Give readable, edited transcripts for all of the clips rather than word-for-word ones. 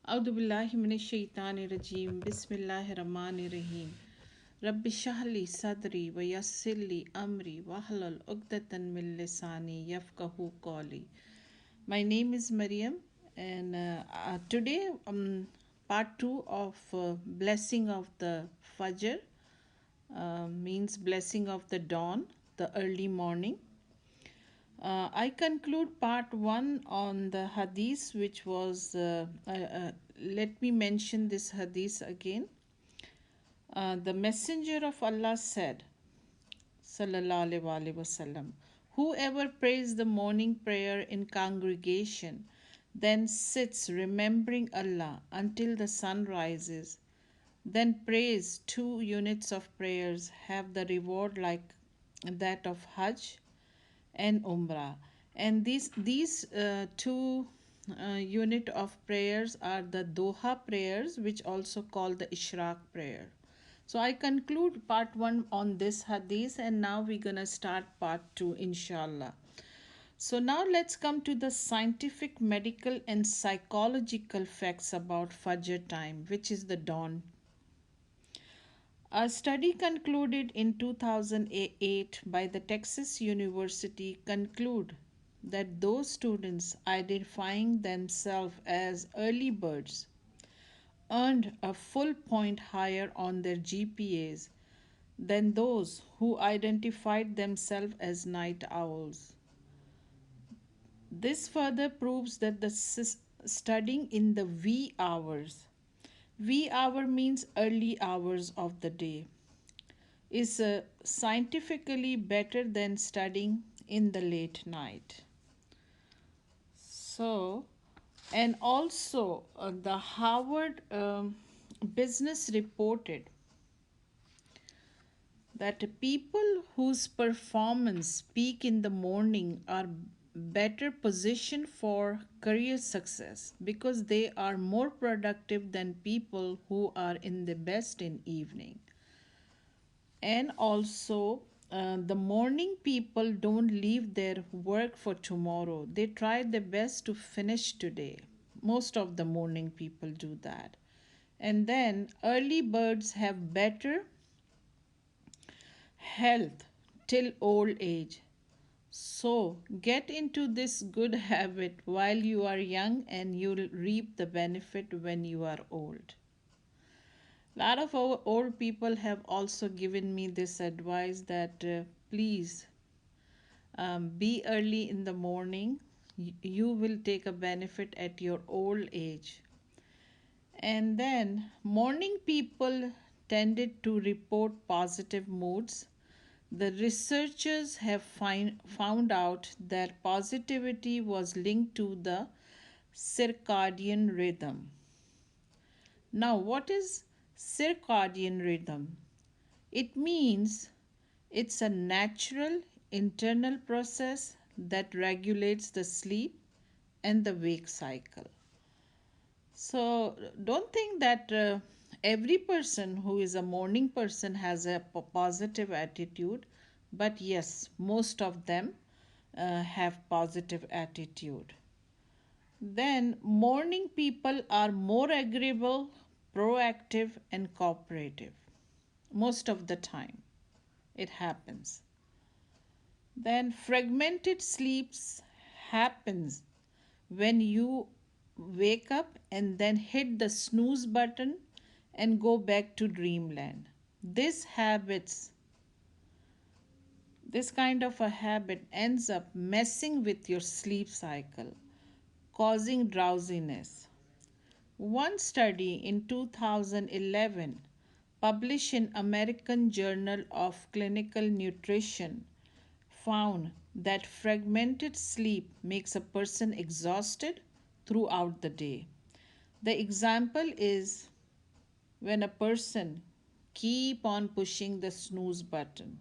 أعوذ بالله من الشيطان الرجيم بسم الله الرحمن الرحيم رب اشرح لي صدري ويسر لي أمري واحلل عقدة من لساني يفقهوا قولي. My name is Mariam, and today part 2 of blessing of the Fajr, means blessing of the dawn, the early morning. I conclude part one on the hadith, which was, let me mention this hadith again. The Messenger of Allah said, Sallallahu Alaihi Wasallam, whoever prays the morning prayer in congregation, then sits remembering Allah until the sun rises, then prays 2 units of prayers, have the reward like that of Hajj and Umrah. And these two unit of prayers are the Doha prayers, which also called the Ishraq prayer. So I conclude part 1 on this hadith, and now we're gonna start part 2, inshallah. So now let's come to the scientific, medical, and psychological facts about Fajr time, which is the dawn. A study concluded in 2008 by the Texas University conclude that those students identifying themselves as early birds earned a full point higher on their GPAs than those who identified themselves as night owls. This further proves that the studying in the wee hours, wee hour means early hours of the day, is scientifically better than studying in the late night. So, and also the Harvard Business reported that people whose performance peak in the morning are better positioned for career success because they are more productive than people who are in the best in evening. And also, the morning people don't leave their work for tomorrow. They try their best to finish today. Most of the morning people do that. And then early birds have better health till old age. So get into this good habit while you are young, and you'll reap the benefit when you are old. A lot of our old people have also given me this advice that please be early in the morning. You will take a benefit at your old age. And then morning people tended to report positive moods. The researchers have found out that positivity was linked to the circadian rhythm. Now, what is circadian rhythm? It means it's a natural internal process that regulates the sleep and the wake cycle. So don't think that every person who is a morning person has a positive attitude, but yes, most of them have positive attitude. Then morning people are more agreeable, proactive, and cooperative. Most of the time it happens. Then fragmented sleeps happens when you wake up and then hit the snooze button and go back to dreamland. This kind of a habit ends up messing with your sleep cycle, causing drowsiness. One study in 2011 published in American Journal of Clinical Nutrition found that fragmented sleep makes a person exhausted throughout the day. The example is when a person keep on pushing the snooze button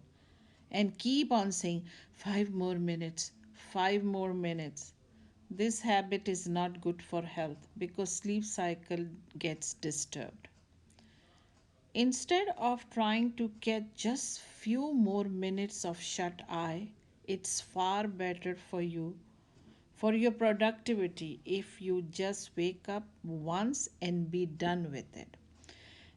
and keep on saying 5 more minutes, 5 more minutes. This habit is not good for health because sleep cycle gets disturbed. Instead of trying to get just few more minutes of shut eye, it's far better for you for your productivity if you just wake up once and be done with it.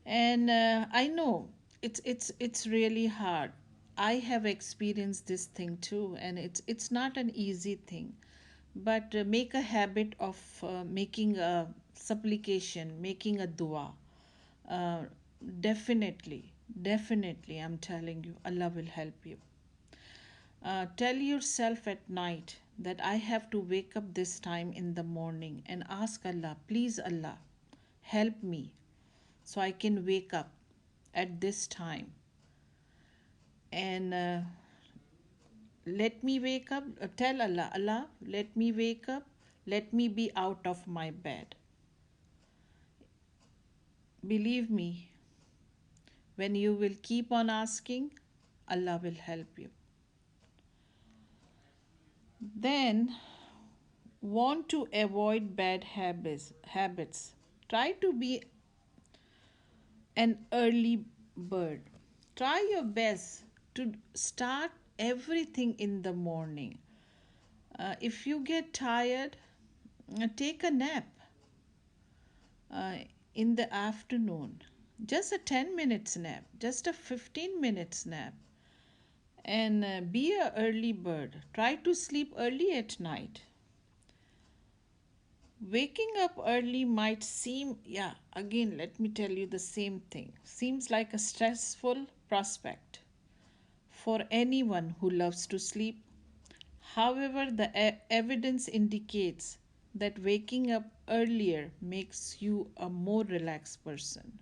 And I know it's really hard. I have experienced this thing too, and it's not an easy thing. But make a habit of making a supplication, making a dua. uh, Definitely, definitely, I'm telling you, Allah will help you. Tell yourself at night that I have to wake up this time in the morning and ask Allah, please, Allah, help me so I can wake up at this time. And let me wake up, tell Allah, Allah, let me wake up, let me be out of my bed. Believe me, when you will keep on asking, Allah will help you. Then, want to avoid bad habits. Try to be an early bird. Try your best to start everything in the morning. If you get tired, take a nap uh, in the afternoon. Just a 10 minutes nap, just a 15 minutes nap. And be a early bird. Try to sleep early at night. Waking up early might seem, yeah, again, let me tell you the same thing. Seems like a stressful prospect for anyone who loves to sleep. However, the evidence indicates that waking up earlier makes you a more relaxed person.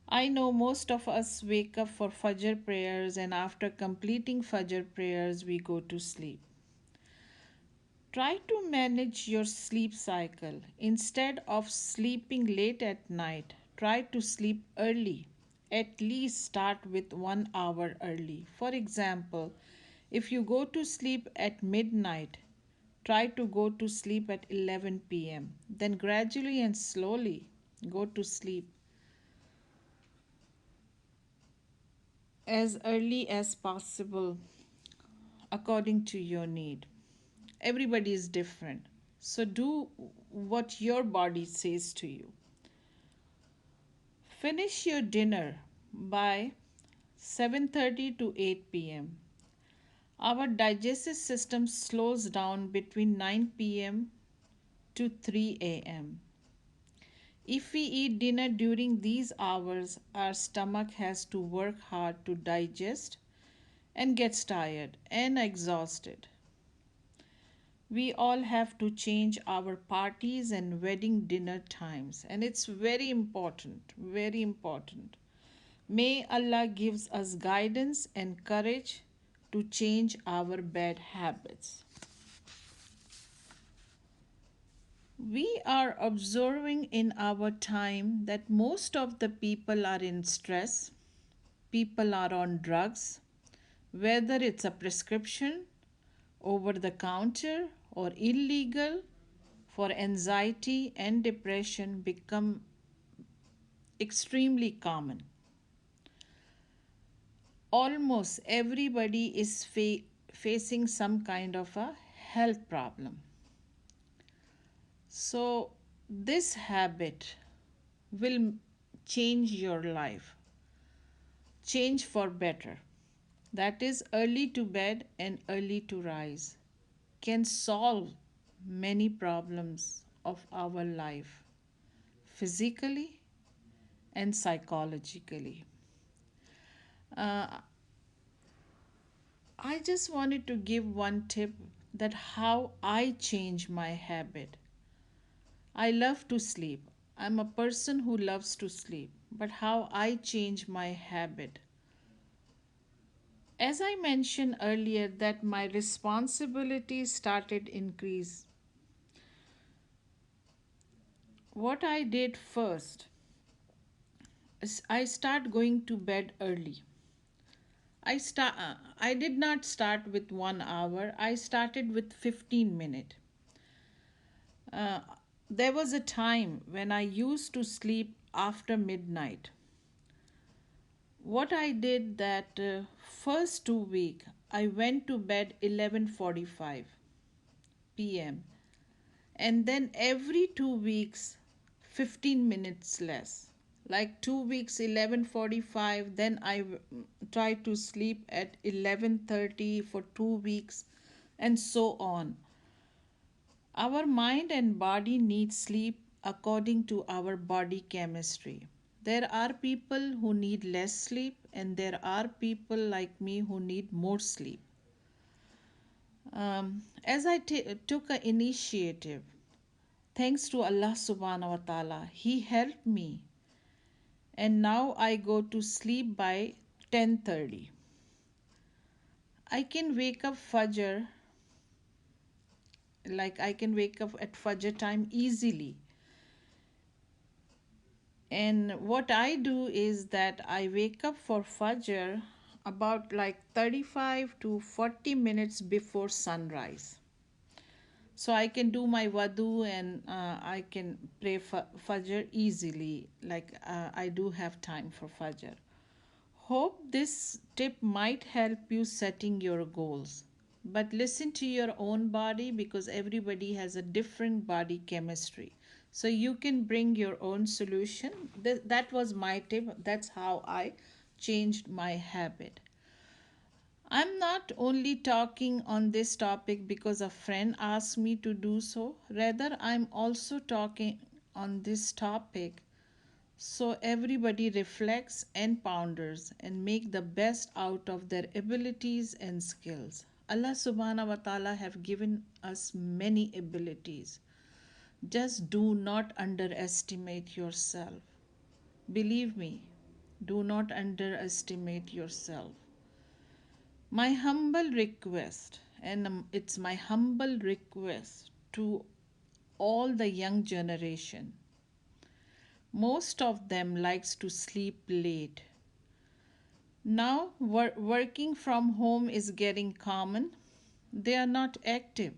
I know most of us wake up for Fajr prayers, and after completing Fajr prayers, we go to sleep. Try to manage your sleep cycle. Instead of sleeping late at night, try to sleep early. At least start with 1 hour early. For example, if you go to sleep at midnight, try to go to sleep at 11 p.m. Then gradually and slowly go to sleep as early as possible according to your need. Everybody is different. So do what your body says to you. Finish your dinner by 7:30 to 8 p.m. Our digestive system slows down between 9 p.m. to 3 a.m. If we eat dinner during these hours, our stomach has to work hard to digest and gets tired and exhausted. We all have to change our parties and wedding dinner times, and it's very important, very important. May Allah gives us guidance and courage to change our bad habits. We are observing in our time that most of the people are in stress, people are on drugs, whether it's a prescription, over the counter, or illegal, for anxiety and depression become extremely common. Almost everybody is facing some kind of a health problem. So, this habit will change your life, change for better. That is, early to bed and early to rise can solve many problems of our life, physically and psychologically. Uh, I just wanted to give one tip that how I change my habit. I love to sleep. I'm a person who loves to sleep, but how I change my habit. As I mentioned earlier that my responsibilities started increase. What I did first is I start going to bed early. I did not start with 1 hour. I started with 15 minutes. Uh, there was a time when I used to sleep after midnight. What I did that first 2 week, I went to bed 11:45. p.m. And then every 2 weeks, 15 minutes less. Like 2 weeks, 11:45, then try to sleep at 11:30 for 2 weeks, and so on. Our mind and body need sleep according to our body chemistry. There are people who need less sleep, and there are people like me who need more sleep. As I took an initiative, thanks to Allah subhanahu wa ta'ala, He helped me, and now I go to sleep by 10:30. I can wake up Fajr, like I can wake up at Fajr time easily. And what I do is that I wake up for Fajr about like 35 to 40 minutes before sunrise. So I can do my wudu, and I can pray Fajr easily. Like I do have time for Fajr. Hope this tip might help you setting your goals. But listen to your own body, because everybody has a different body chemistry. So you can bring your own solution. That was my tip. That's how I changed my habit. I'm not only talking on this topic because a friend asked me to do so. Rather, I'm also talking on this topic so everybody reflects and ponders and make the best out of their abilities and skills. Allah subhanahu wa ta'ala have given us many abilities. Just do not underestimate yourself. Believe me, do not underestimate yourself. My humble request, and it's my humble request to all the young generation. Most of them likes to sleep late. Now working from home is getting common. They are not active.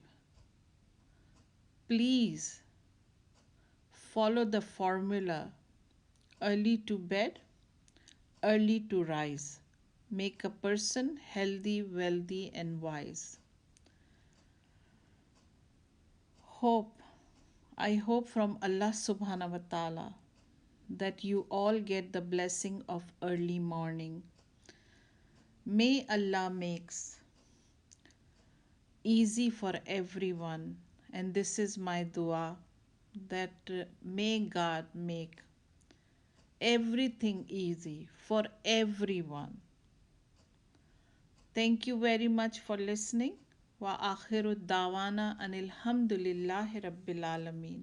Please follow the formula: early to bed, early to rise. Make a person healthy, wealthy, and wise. Hope, I hope from Allah subhanahu wa ta'ala that you all get the blessing of early morning. May Allah makes easy for everyone, and this is my dua, that may God make everything easy for everyone. Thank you very much for listening. Wa akhiru dawana anil hamdulillahi rabbil alameen.